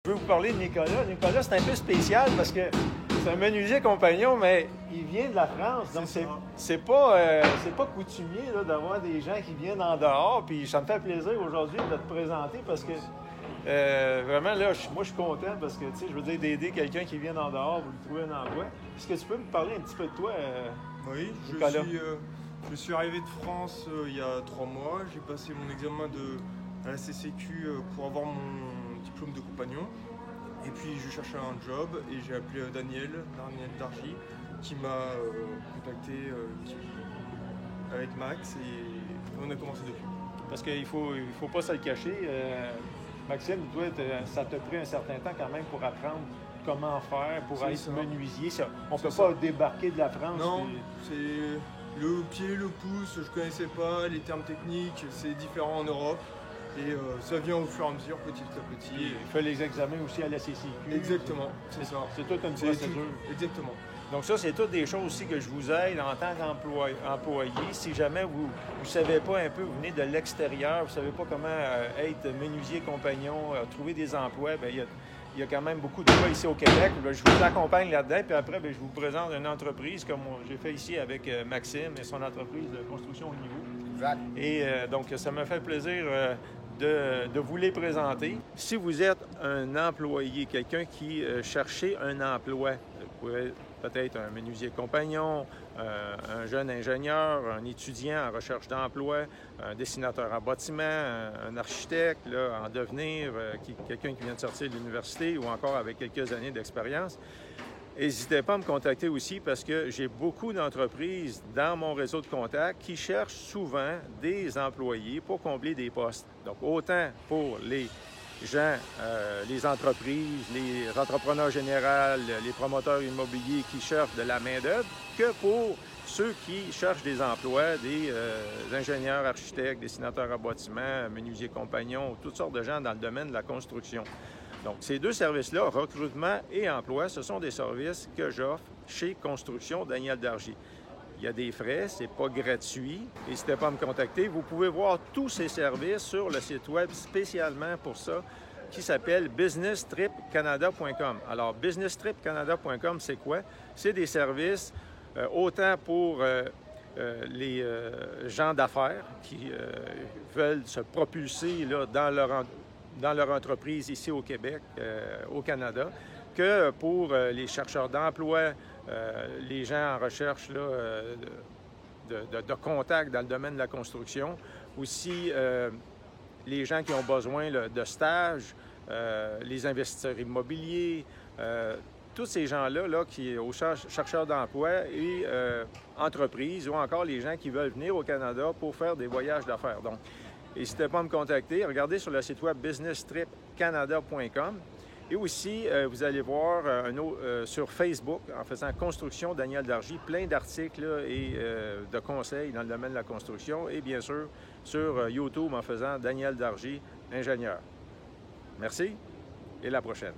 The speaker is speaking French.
Je veux vous parler de Nicolas. Nicolas, c'est un peu spécial parce que c'est un menuisier compagnon, mais il vient de la France. Donc, c'est pas coutumier là, d'avoir des gens qui viennent en dehors. Puis ça me fait plaisir aujourd'hui de te présenter parce que vraiment, là, moi, je suis content parce que, tu sais, je veux dire, d'aider quelqu'un qui vient en dehors pour lui trouver un emploi. Est-ce que tu peux me parler un petit peu de toi, Oui, Nicolas? Je suis arrivé de France il y a 3 mois. J'ai passé mon examen à la CCQ pour avoir mon diplôme de compagnon. Et puis je cherchais un job et j'ai appelé Daniel Dargy qui m'a contacté avec Max et on a commencé depuis. Parce qu'il faut pas se le cacher. Maxime, toi, ça t'a pris un certain temps quand même pour apprendre comment faire pour être menuisier. On ne peut pas débarquer de la France. Non, c'est le pied, le pouce, je connaissais pas, les termes techniques, c'est différent en Europe. Et ça vient au fur et à mesure, petit à petit. Il fait les examens aussi à la CCQ. Exactement, c'est ça. C'est toute une procédure. Exactement. Donc ça, c'est toutes des choses aussi que je vous aide en tant qu'employé. Si jamais vous ne savez pas un peu, vous venez de l'extérieur, vous ne savez pas comment être menuisier compagnon, trouver des emplois, bien, il y a quand même beaucoup de choix ici au Québec. Là, je vous accompagne là-dedans, puis après, bien, je vous présente une entreprise comme j'ai fait ici avec Maxime et son entreprise de construction au niveau. Exact. Et donc, ça me fait plaisir de vous les présenter. Si vous êtes un employé, quelqu'un qui cherchait un emploi, vous pouvez peut-être un menuisier compagnon, un jeune ingénieur, un étudiant en recherche d'emploi, un dessinateur en bâtiment, un architecte là, en devenir, quelqu'un qui vient de sortir de l'université ou encore avec quelques années d'expérience. N'hésitez pas à me contacter aussi parce que j'ai beaucoup d'entreprises dans mon réseau de contacts qui cherchent souvent des employés pour combler des postes. Donc, autant pour les gens, les entreprises, les entrepreneurs généraux, les promoteurs immobiliers qui cherchent de la main-d'œuvre, que pour ceux qui cherchent des emplois, des ingénieurs, architectes, dessinateurs en bâtiment, menuisiers compagnons, toutes sortes de gens dans le domaine de la construction. Donc, ces deux services-là, recrutement et emploi, ce sont des services que j'offre chez Construction Daniel Dargy. Il y a des frais, c'est pas gratuit. N'hésitez pas à me contacter. Vous pouvez voir tous ces services sur le site web spécialement pour ça, qui s'appelle businesstripcanada.com. Alors, businesstripcanada.com, c'est quoi? C'est des services autant pour les gens d'affaires qui veulent se propulser là, dans leur entreprise ici au Québec, au Canada, que pour les chercheurs d'emploi, les gens en recherche là, de contacts dans le domaine de la construction, aussi les gens qui ont besoin là, de stages, les investisseurs immobiliers, tous ces gens-là là, qui aux chercheurs d'emploi et entreprises, ou encore les gens qui veulent venir au Canada pour faire des voyages d'affaires. Donc, n'hésitez pas à me contacter. Regardez sur le site web businesstripcanada.com. Et aussi, vous allez voir sur Facebook, en faisant Construction Daniel Dargy, plein d'articles là, et de conseils dans le domaine de la construction. Et bien sûr, sur YouTube, en faisant Daniel Dargy, ingénieur. Merci et à la prochaine.